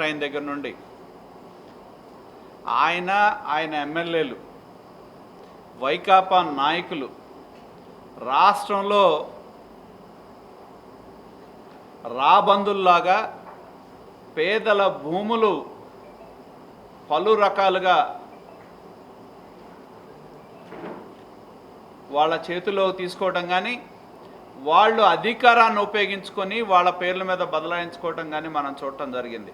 ఆయన దగ్గర నుండి ఆయన ఎమ్మెల్యేలు వైకాపా నాయకులు రాష్ట్రంలో రాబందుల్లాగా పేదల భూములు పలు రకాలుగా వాళ్ళ చేతిలో తీసుకోవడం కానీ వాళ్ళు అధికారాన్ని ఉపయోగించుకొని వాళ్ళ పేర్ల మీద బదలాయించుకోవటం కానీ మనం చూడటం జరిగింది.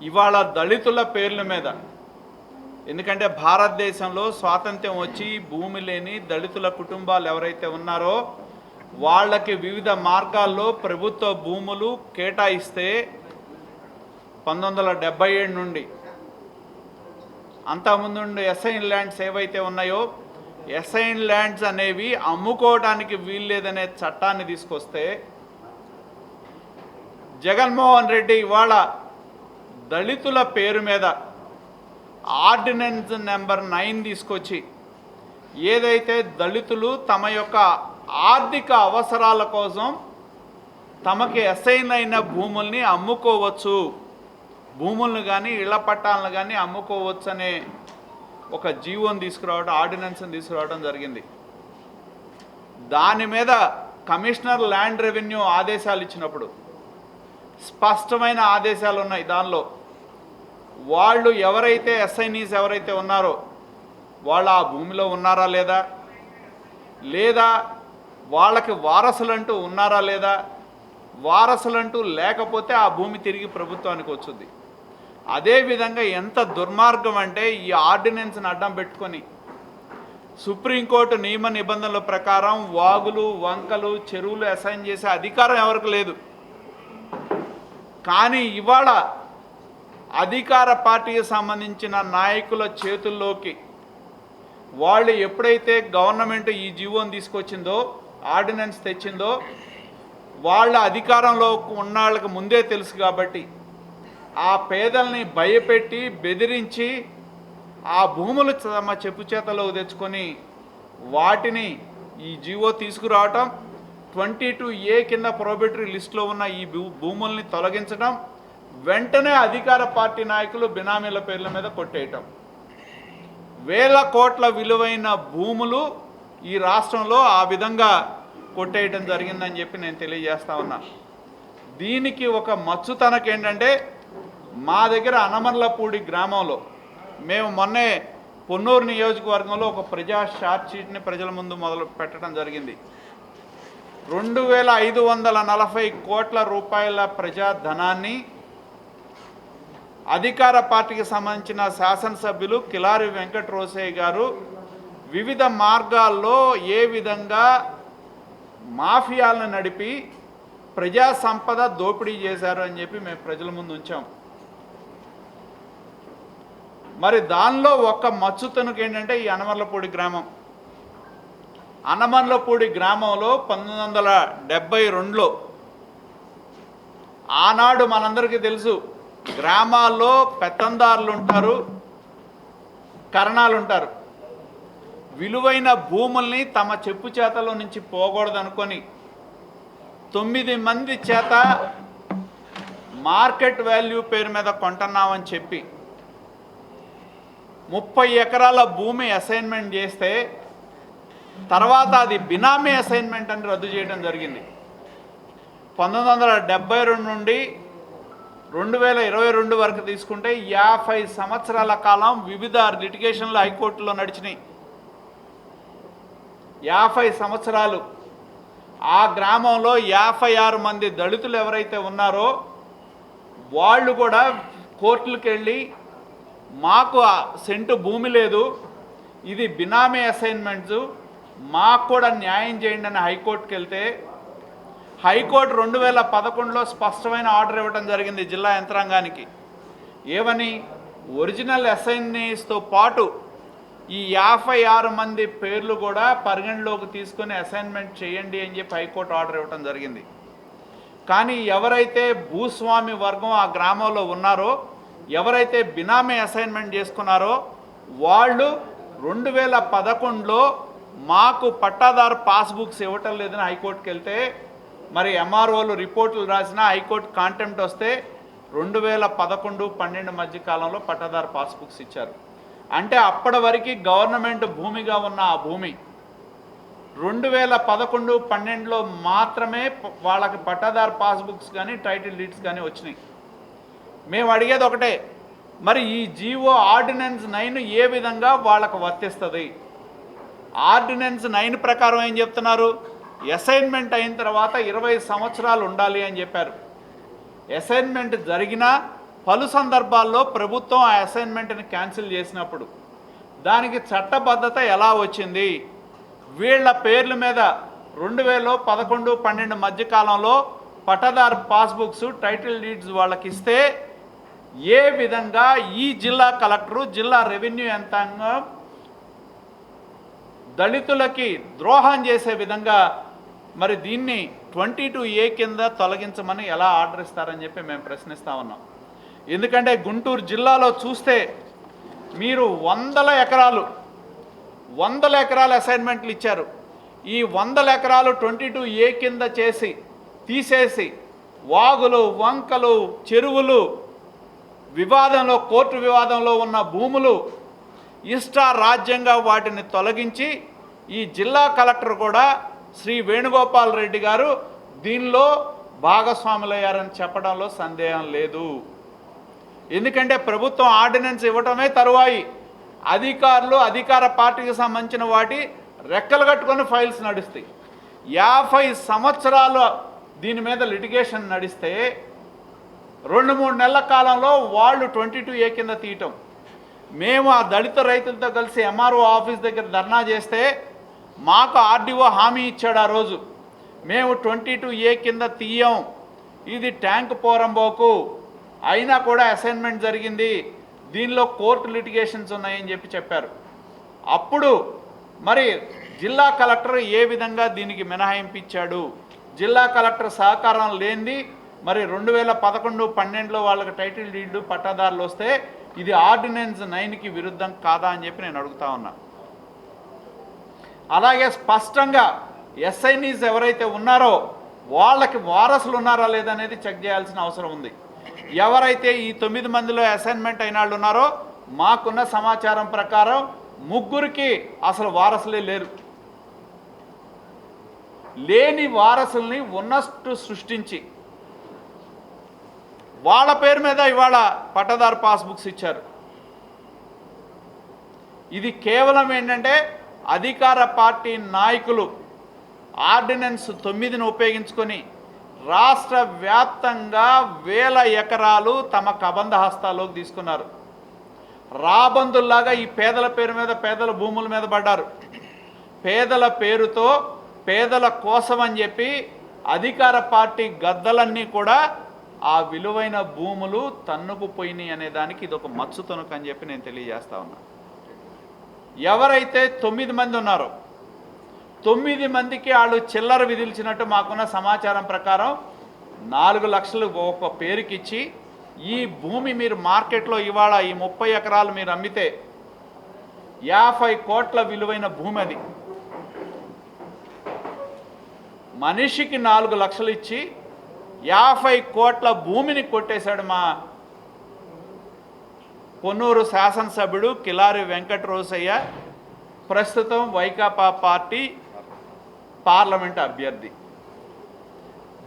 ఇవాళ దళితుల పేర్ల మీద, ఎందుకంటే భారతదేశంలో స్వాతంత్ర్యం వచ్చి భూమి లేని దళితుల కుటుంబాలు ఎవరైతే ఉన్నారో వాళ్ళకి వివిధ మార్గాల్లో ప్రభుత్వ భూములు కేటాయిస్తే 1977 నుండి అంతకుముందు ఎస్ఐన్ ల్యాండ్స్ ఏవైతే ఉన్నాయో ఎస్ఐన్ ల్యాండ్స్ అనేవి అమ్ముకోవడానికి వీల్లేదనే చట్టాన్ని తీసుకొస్తే జగన్మోహన్ రెడ్డి ఇవాళ దళితుల పేరు మీద ఆర్డినెన్స్ నెంబర్ 9 తీసుకొచ్చి ఏదైతే దళితులు తమ యొక్క ఆర్థిక అవసరాల కోసం తమకి అసైన్ అయిన భూముల్ని అమ్ముకోవచ్చు, భూములను కానీ ఇళ్ల పట్టాలను కానీ అమ్ముకోవచ్చు అనే ఒక జీవోని తీసుకురావడం, ఆర్డినెన్స్ని తీసుకురావడం జరిగింది. దాని మీద కమిషనర్ ల్యాండ్ రెవెన్యూ ఆదేశాలు ఇచ్చినప్పుడు స్పష్టమైన ఆదేశాలు ఉన్నాయి. దానిలో వాళ్ళు ఎవరైతే ఎస్ఐనీస్ ఎవరైతే ఉన్నారో వాళ్ళు ఆ భూమిలో ఉన్నారా లేదా, లేదా వాళ్ళకి వారసులంటూ ఉన్నారా లేదా, వారసులంటూ లేకపోతే ఆ భూమి తిరిగి ప్రభుత్వానికి వచ్చుద్ది. అదేవిధంగా ఎంత దుర్మార్గం అంటే ఈ ఆర్డినెన్స్ని అడ్డం పెట్టుకొని సుప్రీంకోర్టు నియమ నిబంధనల ప్రకారం వాగులు వంకలు చెరువులు అసైన్ చేసే అధికారం ఎవరికి లేదు. కానీ ఇవాళ అధికార పార్టీకి సంబంధించిన నాయకుల చేతుల్లోకి వాళ్ళు ఎప్పుడైతే గవర్నమెంట్ ఈ జీవోని తీసుకొచ్చిందో, ఆర్డినెన్స్ తెచ్చిందో, వాళ్ళ అధికారంలో ఉన్న వాళ్ళకి ముందే తెలుసు కాబట్టి ఆ పేదల్ని భయపెట్టి బెదిరించి ఆ భూములు తమ చెప్పు చేతలో తెచ్చుకొని వాటిని ఈ జీవో తీసుకురావటం, 22A కింద ప్రొహిబిటరీ లిస్టులో ఉన్న ఈ భూముల్ని తొలగించడం, వెంటనే అధికార పార్టీ నాయకులు బినామీల పేర్ల మీద కొట్టేయటం, వేల కోట్ల విలువైన భూములు ఈ రాష్ట్రంలో ఆ విధంగా కొట్టేయటం జరిగిందని చెప్పి నేను తెలియజేస్తా ఉన్నా. దీనికి ఒక మచ్చుతనకు ఏంటంటే మా దగ్గర అనమర్లపూడి గ్రామంలో మేము మొన్నే పొన్నూరు నియోజకవర్గంలో ఒక ప్రజా షార్ట్ షీట్ని ప్రజల ముందు మొదలు పెట్టడం జరిగింది. 2540 కోట్ల రూపాయల ప్రజాధనాన్ని అధికార పార్టీకి సంబంధించిన శాసనసభ్యులు కిలారి వెంకట రోసయ్య గారు వివిధ మార్గాల్లో ఏ విధంగా మాఫియాలను నడిపి ప్రజా సంపద దోపిడీ చేశారు అని చెప్పి మేము ప్రజల ముందు ఉంచాం. మరి దానిలో ఒక మచ్చుతనుకు ఏంటంటే ఈ అనమర్లపూడి గ్రామం. అనమర్లపూడి గ్రామంలో 1972లో ఆనాడు మనందరికీ తెలుసు, గ్రామాల్లో పెత్తందారులు ఉంటారు, కరణాలు ఉంటారు. విలువైన భూముల్ని తమ చెప్పు చేతలో నుంచి పోకూడదనుకొని 9 మంది చేత మార్కెట్ వాల్యూ పేరు మీద కొంటున్నామని చెప్పి 30 ఎకరాల భూమి అసైన్మెంట్ చేస్తే తర్వాత అది బినామీ అసైన్మెంట్ అని రద్దు చేయడం జరిగింది. 1972 నుండి 2022 వరకు తీసుకుంటే 50 సంవత్సరాల కాలం వివిధ లిటిగేషన్లు హైకోర్టులో నడిచినాయి. 50 సంవత్సరాలు ఆ గ్రామంలో 56 మంది దళితులు ఎవరైతే ఉన్నారో వాళ్ళు కూడా కోర్టులకు వెళ్ళి మాకు సెంటు భూమి లేదు, ఇది బినామీ అసైన్మెంట్స్, మాకు కూడా న్యాయం చేయండి అని హైకోర్టుకి వెళ్తే హైకోర్టు 2011లో స్పష్టమైన ఆర్డర్ ఇవ్వడం జరిగింది జిల్లా యంత్రాంగానికి. ఏమని? ఒరిజినల్ అసైన్మెంట్స్తో పాటు ఈ 56 మంది పేర్లు కూడా పరిగణలోకి తీసుకొని అసైన్మెంట్ చేయండి అని చెప్పి హైకోర్టు ఆర్డర్ ఇవ్వడం జరిగింది. కానీ ఎవరైతే భూస్వామి వర్గం ఆ గ్రామంలో ఉన్నారో, ఎవరైతే బినామీ అసైన్మెంట్ చేసుకున్నారో వాళ్ళు 2011లో మాకు పట్టాదారు పాస్బుక్స్ ఇవ్వటం లేదని హైకోర్టుకి వెళ్తే మరి ఎంఆర్ఓలు రిపోర్టులు రాసినా హైకోర్టు కాంటెంప్ట్ వస్తే 2011-12 మధ్య కాలంలో పట్టాదారు పాస్బుక్స్ ఇచ్చారు. అంటే అప్పటి వరకు గవర్నమెంట్ భూమిగా ఉన్న ఆ భూమి 2011-12లో మాత్రమే వాళ్ళకి పట్టాదారు పాస్బుక్స్ కానీ టైటిల్ డీడ్స్ కానీ వచ్చినాయి. మేము అడిగేది ఒకటే, మరి ఈ జీవో ఆర్డినెన్స్ 9 ఏ విధంగా వాళ్ళకు వర్తిస్తుంది? ఆర్డినెన్స్ 9 ప్రకారం ఏం చెప్తున్నారు? అసైన్మెంట్ అయిన తర్వాత 20 సంవత్సరాలు ఉండాలి అని చెప్పారు. అసైన్మెంట్ జరిగినా పలు సందర్భాల్లో ప్రభుత్వం ఆ అసైన్మెంట్ని క్యాన్సిల్ చేసినప్పుడు దానికి చట్టబద్ధత ఎలా వచ్చింది? వీళ్ళ పేర్ల మీద 2011-12 మధ్యకాలంలో పట్టాదారు పాస్బుక్స్ టైటిల్ డీడ్స్ వాళ్ళకి ఇస్తే ఏ విధంగా ఈ జిల్లా కలెక్టరు, జిల్లా రెవెన్యూ యంత్రాంగం దళితులకి ద్రోహం చేసే విధంగా మరి దీన్ని 22A కింద తొలగించమని ఎలా ఆర్డర్ ఇస్తారని చెప్పి మేము ప్రశ్నిస్తూ ఉన్నాం. ఎందుకంటే గుంటూరు జిల్లాలో చూస్తే మీరు వందల ఎకరాలు అసైన్మెంట్లు ఇచ్చారు. ఈ 100 ఎకరాలు 22A కింద తీసేసి వాగులు, వంకలు, చెరువులు వివాదంలో, కోర్టు వివాదంలో ఉన్న భూములు ఇష్టారాజ్యంగా వాటిని తొలగించి ఈ జిల్లా కలెక్టర్ కూడా శ్రీ వేణుగోపాల్ రెడ్డి గారు దీనిలో భాగస్వాములయ్యారని చెప్పడంలో సందేహం లేదు. ఎందుకంటే ప్రభుత్వం ఆర్డినెన్స్ ఇవ్వటమే తరువాయి అధికారులు, అధికార పార్టీకి సంబంధించిన వాటి రెక్కలు కట్టుకొని ఫైల్స్ నడుస్తాయి. 50 సంవత్సరాలు దీని మీద లిటిగేషన్ నడిస్తే 2-3 నెలల కాలంలో వాళ్ళు 22A కింద తీయటం. మేము ఆ దళిత రైతులతో కలిసి MRO ఆఫీస్ దగ్గర ధర్నా చేస్తే మాకు RDO హామీ ఇచ్చాడు ఆ రోజు, మేము 22A కింద తీయం, ఇది ట్యాంక్ పోరంబోకు, అయినా కూడా అసైన్మెంట్ జరిగింది, దీనిలో కోర్టు లిటిగేషన్స్ ఉన్నాయని చెప్పారు. అప్పుడు మరి జిల్లా కలెక్టర్ ఏ విధంగా దీనికి మినహాయింపు ఇచ్చాడు? జిల్లా కలెక్టర్ సహకారం లేనిది మరి 2011-12లో వాళ్ళకి టైటిల్ డీడ్ పట్టాదారులు వస్తే ఇది ఆర్డినెన్స్ 9కి విరుద్ధం కాదా అని చెప్పి నేను అడుగుతా ఉన్నా. అలాగే స్పష్టంగా ఎస్ఐనీస్ ఎవరైతే ఉన్నారో వాళ్ళకి వారసులు ఉన్నారా లేదనేది చెక్ చేయాల్సిన అవసరం ఉంది. ఎవరైతే ఈ 9 మందిలో అసైన్మెంట్ అయిన వాళ్ళు ఉన్నారో మాకున్న సమాచారం ప్రకారం 3కి అసలు వారసులే లేరు. లేని వారసుల్ని ఉన్నట్టు సృష్టించి వాళ్ళ పేరు మీద ఇవాళ పట్టాదారు పాస్బుక్స్ ఇచ్చారు. ఇది కేవలం ఏంటంటే అధికార పార్టీ నాయకులు ఆర్డినెన్స్ 9ని ఉపయోగించుకొని రాష్ట్ర వ్యాప్తంగా 1000 ఎకరాలు తమ కబంధ హస్తాల్లోకి తీసుకున్నారు. రాబందుల్లాగా ఈ పేదల పేరు మీద, పేదల భూముల మీద పడ్డారు. పేదల పేరుతో పేదల కోసం అని చెప్పి అధికార పార్టీ గద్దలన్నీ కూడా ఆ విలువైన భూములు తన్నుకుపోయినాయి అనే దానికి ఇది ఒక మచ్చు తొనుకు అని చెప్పి నేను తెలియజేస్తా ఉన్నా. ఎవరైతే 9 మంది ఉన్నారో 9 మందికి వాళ్ళు చిల్లర విధిల్చినట్టు మాకున్న సమాచారం ప్రకారం 4 లక్షలు ఒక పేరుకి ఇచ్చి ఈ భూమి మీరు మార్కెట్లో ఇవాళ ఈ 30 ఎకరాలు మీరు అమ్మితే 50 కోట్ల విలువైన భూమి అది. మనిషికి 4 లక్షలు ఇచ్చి 50 కోట్ల భూమిని కొట్టేశాడు మా పొన్నూరు శాసనసభ్యుడు కిలారి వెంకట రోసయ్య, ప్రస్తుతం వైకాపా పార్టీ పార్లమెంట్ అభ్యర్థి.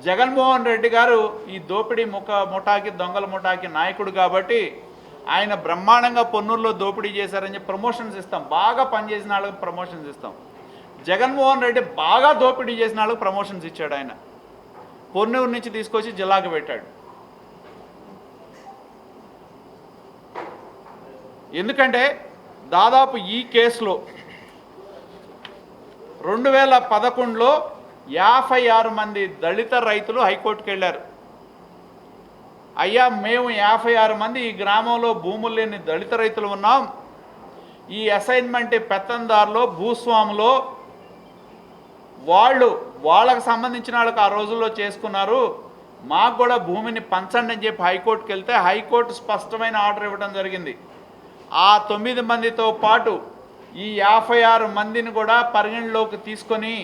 జగన్మోహన్ రెడ్డి గారు ఈ దోపిడీ ముఠాకి, దొంగల ముఠాకి నాయకుడు కాబట్టి ఆయన బ్రహ్మాండంగా పొన్నూరులో దోపిడీ చేశారని చెప్పి ప్రమోషన్స్ ఇస్తాం, బాగా పనిచేసిన వాళ్ళకి ప్రమోషన్స్ ఇస్తాం. జగన్మోహన్ రెడ్డి బాగా దోపిడీ చేసిన వాళ్ళకి ప్రమోషన్స్ ఇచ్చాడు. ఆయన పొన్నూరు నుంచి తీసుకొచ్చి జిల్లాకు పెట్టాడు. ఎందుకంటే దాదాపు ఈ కేసులో 2011లో 56 మంది దళిత రైతులు హైకోర్టుకు వెళ్ళారు. అయ్యా, మేము 56 మంది ఈ గ్రామంలో భూములు లేని దళిత రైతులు ఉన్నాం, ఈ అసైన్మెంట్ పెత్తందారులో, భూస్వాములో వాళ్ళకు సంబంధించిన వాళ్ళకి ఆ రోజుల్లో చేసుకున్నారు, మాకు కూడా భూమిని పంచండి అని చెప్పి హైకోర్టుకి వెళ్తే హైకోర్టు స్పష్టమైన ఆర్డర్ ఇవ్వడం జరిగింది. ఆ 9 మందితో పాటు ఈ 56 మందిని కూడా పరిగణలోకి తీసుకొని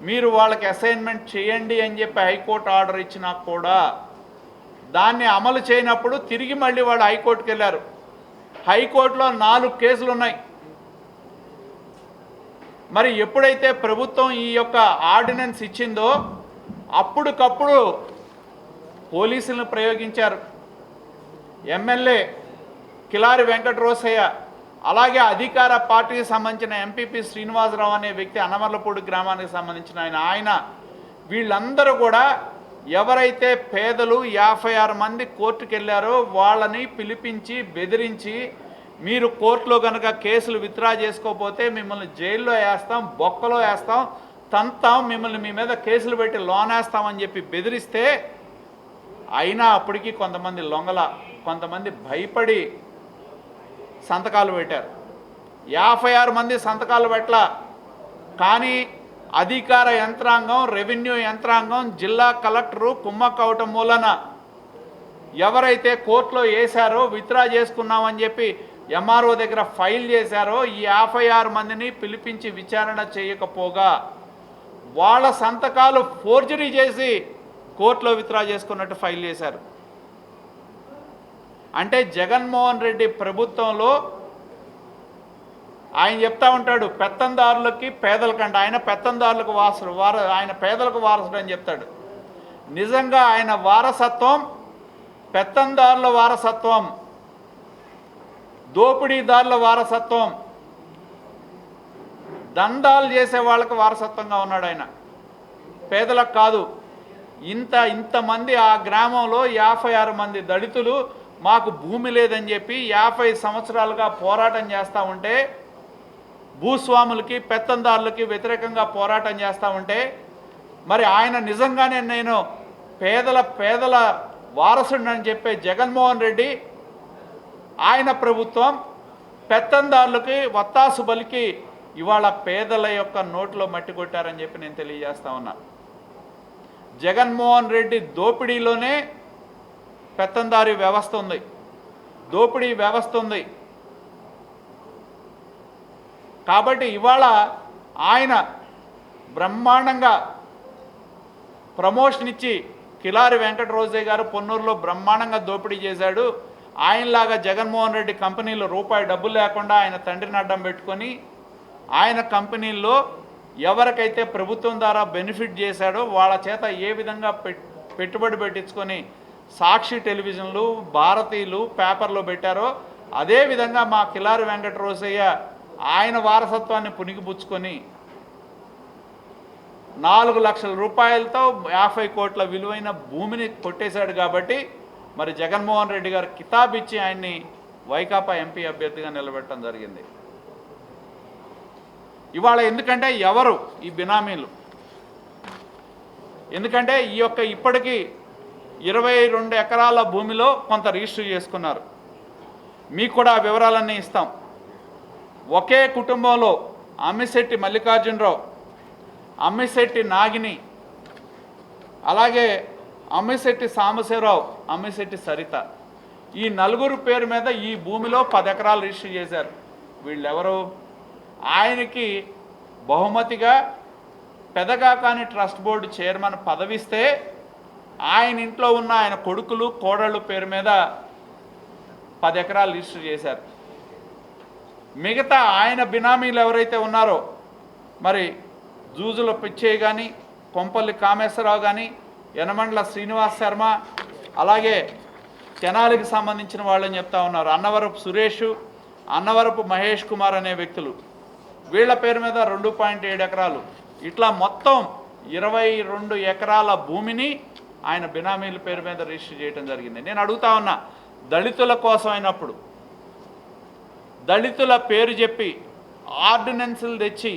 మీరు వాళ్ళకి అసైన్మెంట్ చేయండి అని చెప్పి హైకోర్టు ఆర్డర్ ఇచ్చినా కూడా దాన్ని అమలు చేయనప్పుడు తిరిగి మళ్ళీ వాళ్ళు హైకోర్టుకు వెళ్ళారు. హైకోర్టులో 4 కేసులు ఉన్నాయి. మరి ఎప్పుడైతే ప్రభుత్వం ఈ యొక్క ఆర్డినెన్స్ ఇచ్చిందో అప్పటికప్పుడు పోలీసులను ప్రయోగించారు. ఎమ్మెల్యే కిలారి వెంకటరోసయ్య, అలాగే అధికార పార్టీకి సంబంధించిన ఎంపీపీ శ్రీనివాసరావు అనే వ్యక్తి, అనమర్లపూడి గ్రామానికి సంబంధించిన ఆయన వీళ్ళందరూ కూడా ఎవరైతే పేదలు 56 మంది కోర్టుకు వెళ్ళారో వాళ్ళని పిలిపించి బెదిరించి, మీరు కోర్టులో కనుక కేసులు విత్డ్రా చేసుకోకపోతే మిమ్మల్ని జైల్లో వేస్తాం, బొక్కలో వేస్తాం, తంతాం, మిమ్మల్ని మీ మీద కేసులు పెట్టి లోన్ వేస్తామని చెప్పి బెదిరిస్తే అయినా అప్పటికి కొంతమంది లొంగల, కొంతమంది భయపడి సంతకాలు పెట్టారు. 56 మంది సంతకాలు పెట్టల. కానీ అధికార యంత్రాంగం, రెవెన్యూ యంత్రాంగం, జిల్లా కలెక్టరు కుమ్మక్కవటం మూలన ఎవరైతే కోర్టులో వేశారో, విత్డ్రా చేసుకున్నామని చెప్పి ఎంఆర్ఓ దగ్గర ఫైల్ చేశారో, ఈ 56 మందిని పిలిపించి విచారణ చేయకపోగా వాళ్ళ సంతకాలు ఫోర్జరీ చేసి కోర్టులో విత్డ్రా చేసుకున్నట్టు ఫైల్ చేశారు. అంటే జగన్మోహన్ రెడ్డి ప్రభుత్వంలో ఆయన చెప్తా ఉంటాడు, పెత్తందారులకి పేదల కంటే ఆయన పెత్తందారులకు వారసుడు, ఆయన పేదలకు వారసుడు అని చెప్తాడు. నిజంగా ఆయన వారసత్వం పెత్తందారుల వారసత్వం, దోపిడీదారుల వారసత్వం, దందాలు చేసే వాళ్ళకి వారసత్వంగా ఉన్నాడు ఆయన, పేదలకు కాదు. ఇంతమంది ఆ గ్రామంలో 56 మంది దళితులు మాకు భూమి లేదని చెప్పి 50 సంవత్సరాలుగా పోరాటం చేస్తూ ఉంటే, భూస్వాములకి పెత్తందారులకి వ్యతిరేకంగా పోరాటం చేస్తూ ఉంటే, మరి ఆయన నిజంగానే నేను పేదల వారసుడిని చెప్పే జగన్మోహన్ రెడ్డి, ఆయన ప్రభుత్వం పెత్తందారులకి వత్తాసు బలికి ఇవాళ పేదల యొక్క నోట్లో మట్టి కొట్టారని చెప్పి నేను తెలియజేస్తా ఉన్నా. జగన్మోహన్ రెడ్డి దోపిడీలోనే పెత్తందారీ వ్యవస్థ ఉంది, దోపిడీ వ్యవస్థ ఉంది. కాబట్టి ఇవాళ ఆయన బ్రహ్మాండంగా ప్రమోషన్ ఇచ్చి, కిలారి వెంకటరోసయ్య గారు పొన్నూరులో బ్రహ్మాండంగా దోపిడీ చేశాడు. ఆయనలాగా జగన్మోహన్ రెడ్డి కంపెనీలో రూపాయి డబ్బులు లేకుండా ఆయన తండ్రిని అడ్డం పెట్టుకొని ఆయన కంపెనీల్లో ఎవరికైతే ప్రభుత్వం ద్వారా బెనిఫిట్ చేశాడో వాళ్ళ చేత ఏ విధంగా పెట్టుబడి పెట్టించుకొని సాక్షి టెలివిజన్లు, భారతీయులు పేపర్లో పెట్టారో అదేవిధంగా మా కిలారి వెంకటరోసయ్య ఆయన వారసత్వాన్ని పుణికిపుచ్చుకొని 4 లక్షల రూపాయలతో 50 కోట్ల విలువైన భూమిని కొట్టేశాడు. కాబట్టి మరి జగన్మోహన్ రెడ్డి గారు కితాబ్ ఇచ్చి ఆయన్ని వైకాపా ఎంపీ అభ్యర్థిగా నిలబెట్టడం జరిగింది. ఇవాళ ఎందుకంటే ఎవరు ఈ బినామీలు, ఎందుకంటే ఈ యొక్క ఇప్పటికీ 22 ఎకరాల భూమిలో కొంత రిజిస్టర్ చేసుకున్నారు. మీకు కూడా ఆ వివరాలన్నీ ఇస్తాం. ఒకే కుటుంబంలో అమ్మిశెట్టి మల్లికార్జునరావు, అమ్మిశెట్టి నాగిని, అలాగే అమ్మిశెట్టి సాంబశివరావు, అమ్మిశెట్టి సరిత, ఈ 4 పేరు మీద ఈ భూమిలో 10 ఎకరాలు రిజిస్టర్ చేశారు. వీళ్ళెవరు? ఆయనకి బహుమతిగా పెదగాకాని ట్రస్ట్ బోర్డు చైర్మన్ పదవిస్తే ఆయన ఇంట్లో ఉన్న ఆయన కొడుకులు కోడళ్ళు పేరు మీద 10 ఎకరాలు రిజిస్టర్ చేశారు. మిగతా ఆయన బినామీలు ఎవరైతే ఉన్నారో, మరి జూజుల పిచ్చయ్య కానీ, కొంపల్లి కామేశ్వరరావు కానీ, యనమండ్ల శ్రీనివాస్ శర్మ, అలాగే తెనాలికి సంబంధించిన వాళ్ళని చెప్తా ఉన్నారు, అన్నవరపు సురేష్, అన్నవరపు మహేష్ కుమార్ అనే వ్యక్తులు, వీళ్ళ పేరు మీద 2.7 ఎకరాలు, ఇట్లా మొత్తం 22 ఎకరాల భూమిని ఆయన బినామీల పేరు మీద రిజిస్టర్ చేయడం జరిగింది. నేను అడుగుతా ఉన్నా, దళితుల కోసం అయినప్పుడు దళితుల పేరు చెప్పి ఆర్డినెన్సులు తెచ్చి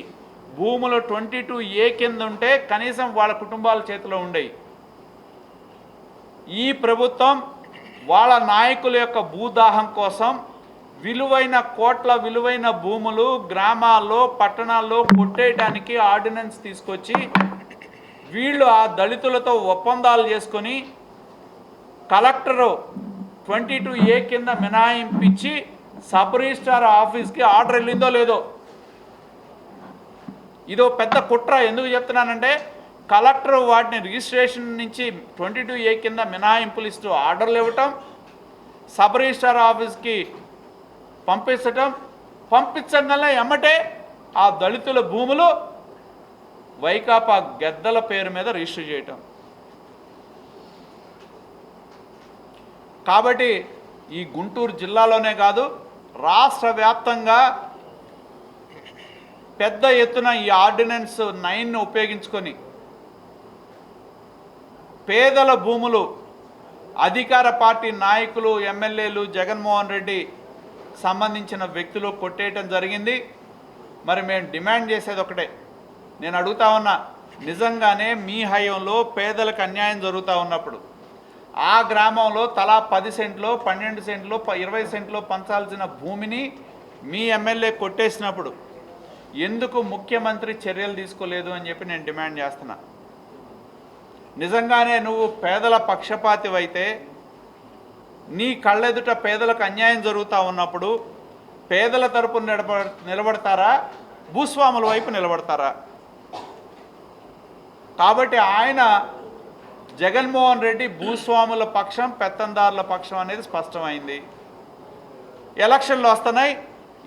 భూములు 22A కింద ఉంటే కనీసం వాళ్ళ కుటుంబాల చేతిలో ఉండేవి. ఈ ప్రభుత్వం వాళ్ళ నాయకుల యొక్క భూదాహం కోసం విలువైన కోట్ల విలువైన భూములు గ్రామాల్లో పట్టణాల్లో కొట్టేయడానికి ఆర్డినెన్స్ తీసుకొచ్చి వీళ్ళు ఆ దళితులతో ఒప్పందాలు చేసుకొని కలెక్టరు 22A కింద మినహాయింపించి సబ్ రిజిస్ట్రార్ ఆఫీస్కి ఆర్డర్ వెళ్ళిందో లేదో, ఇదో పెద్ద కుట్ర. ఎందుకు చెప్తున్నానంటే కలెక్టర్ వాటిని రిజిస్ట్రేషన్ నుంచి 22A కింద మినహాయింపులు ఇస్తూ ఆర్డర్లు ఇవ్వటం, సబ్ రిజిస్ట్రార్ ఆఫీస్కి పంపించగానే ఎమ్మటే ఆ దళితుల భూములు వైకాపా గెద్దల పేరు మీద రిజిస్టర్ చేయటం. కాబట్టి ఈ గుంటూరు జిల్లాలోనే కాదు, రాష్ట్ర వ్యాప్తంగా పెద్ద ఎత్తున ఈ ఆర్డినెన్స్ 9ను ఉపయోగించుకొని పేదల భూములు అధికార పార్టీ నాయకులు, ఎమ్మెల్యేలు, జగన్మోహన్ రెడ్డి సంబంధించిన వ్యక్తులు కొట్టేయటం జరిగింది. మరి మేము డిమాండ్ చేసేది ఒకటే, నేను అడుగుతా ఉన్నా, నిజంగానే మీ హయాంలో పేదలకు అన్యాయం జరుగుతూ ఉన్నప్పుడు ఆ గ్రామంలో తలా 10 సెంట్లో, 12 సెంట్లో, 20 సెంట్లో పంచాల్సిన భూమిని మీ ఎమ్మెల్యే కొట్టేసినప్పుడు ఎందుకు ముఖ్యమంత్రి చర్యలు తీసుకోలేదు అని చెప్పి నేను డిమాండ్ చేస్తున్నా. నిజంగానే నువ్వు పేదల పక్షపాతివైతే, నీ కళ్ళెదుట పేదలకు అన్యాయం జరుగుతూ ఉన్నప్పుడు పేదల తరపున నిలబడతారా, భూస్వాముల వైపు నిలబడతారా? కాబట్టి ఆయన జగన్మోహన్ రెడ్డి భూస్వాముల పక్షం, పెత్తందారుల పక్షం అనేది స్పష్టమైంది. ఎలక్షన్లు వస్తున్నాయి,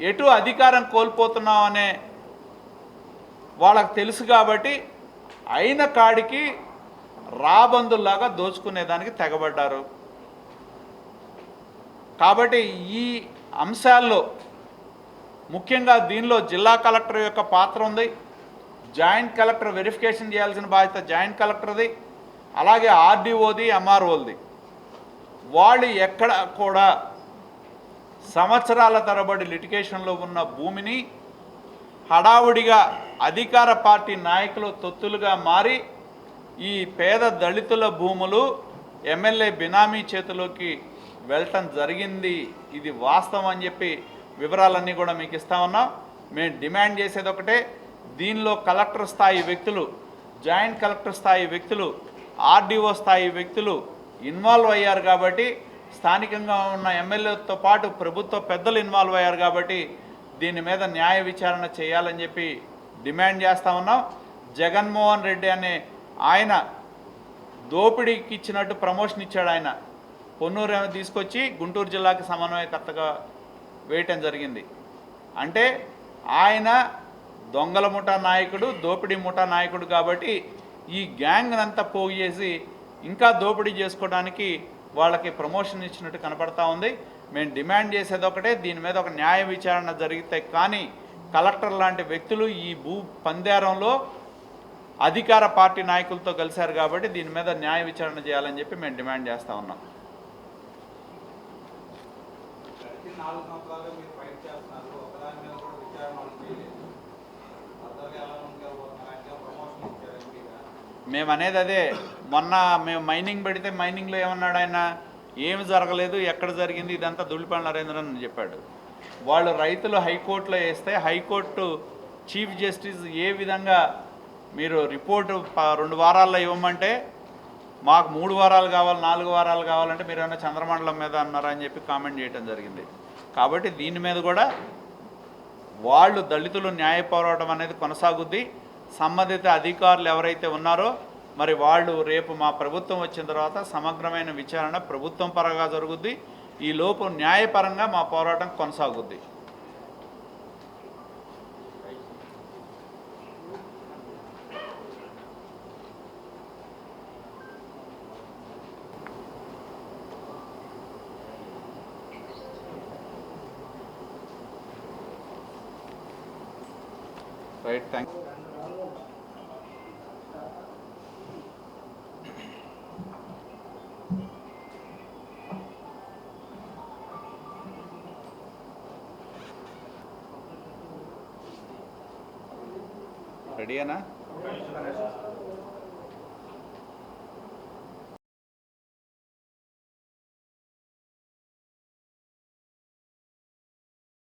ఎటు అధికారం కోల్పోతున్నాం అనే వాళ్ళకు తెలుసు. కాబట్టి అయిన కాడికి రాబందుల్లాగా దోచుకునేదానికి తెగబడ్డారు. కాబట్టి ఈ అంశాల్లో ముఖ్యంగా దీనిలో జిల్లా కలెక్టర్ యొక్క పాత్ర ఉంది. జాయింట్ కలెక్టర్ వెరిఫికేషన్ చేయాల్సిన బాధ్యత జాయింట్ కలెక్టర్ది, అలాగే ఆర్డీఓది, ఎంఆర్ఓది. వాళ్ళు ఎక్కడ కూడా సంవత్సరాల తరబడి లిటిగేషన్లో ఉన్న భూమిని హడావుడిగా అధికార పార్టీ నాయకులు తొత్తులుగా మారి ఈ పేద దళితుల భూములు ఎమ్మెల్యే బినామీ చేతిలోకి వెళ్ళటం జరిగింది. ఇది వాస్తవం అని చెప్పి వివరాలన్నీ కూడా మీకు ఇస్తా ఉన్నాం. మేము డిమాండ్ చేసేది ఒకటే, దీనిలో కలెక్టర్ స్థాయి వ్యక్తులు, జాయింట్ కలెక్టర్ స్థాయి వ్యక్తులు, ఆర్డీఓ స్థాయి వ్యక్తులు ఇన్వాల్వ్ అయ్యారు. కాబట్టి స్థానికంగా ఉన్న ఎమ్మెల్యేతో పాటు ప్రభుత్వ పెద్దలు ఇన్వాల్వ్ అయ్యారు. కాబట్టి దీని మీద న్యాయ విచారణ చేయాలని చెప్పి డిమాండ్ చేస్తూ ఉన్నాం. జగన్మోహన్ రెడ్డి అనే ఆయన దోపిడీకి ఇచ్చినట్టు ప్రమోషన్ ఇచ్చాడు. ఆయన పొన్నూరు తీసుకొచ్చి గుంటూరు జిల్లాకి సమన్వయకర్తగా వేయటం జరిగింది. అంటే ఆయన దొంగల ముఠా నాయకుడు, దోపిడీ ముఠా నాయకుడు. కాబట్టి ఈ గ్యాంగ్ అంతా పోగు చేసి ఇంకా దోపిడీ చేసుకోవడానికి వాళ్ళకి ప్రమోషన్ ఇచ్చినట్టు కనపడతా ఉంది. మేము డిమాండ్ చేసేది ఒకటే, దీని మీద ఒక న్యాయ విచారణ జరిగితే కానీ కలెక్టర్ లాంటి వ్యక్తులు ఈ భూ పందేరంలో అధికార పార్టీ నాయకులతో కలిశారు. కాబట్టి దీని మీద న్యాయ విచారణ చేయాలని చెప్పి మేము డిమాండ్ చేస్తూ ఉన్నాం. మేము అనేది అదే, మొన్న మేము మైనింగ్ పెడితే మైనింగ్లో ఏమన్నాడు ఆయన, ఏమి జరగలేదు, ఎక్కడ జరిగింది, ఇదంతా దుల్లిపాల నరేంద్రన్ అని చెప్పాడు. వాళ్ళు రైతులు హైకోర్టులో వేస్తే హైకోర్టు చీఫ్ జస్టిస్ ఏ విధంగా మీరు రిపోర్టు 2 వారాల్లో ఇవ్వమంటే మాకు 3 వారాలు కావాలి, 4 వారాలు కావాలంటే మీరు ఏమైనా చంద్రమండలం మీద అన్నారా అని చెప్పి కామెంట్ చేయడం జరిగింది. కాబట్టి దీని మీద కూడా వాళ్ళు దళితులు న్యాయ పోరాటం అనేది కొనసాగుద్ది. సంబంధిత అధికారులు ఎవరైతే ఉన్నారో మరి వాళ్ళు రేపు మా ప్రభుత్వం వచ్చిన తర్వాత సమగ్రమైన విచారణ ప్రభుత్వం పరంగా జరుగుద్ది. ఈ లోపు న్యాయపరంగా మా పోరాటం కొనసాగుద్ది. Right, thank you. రెడీనా?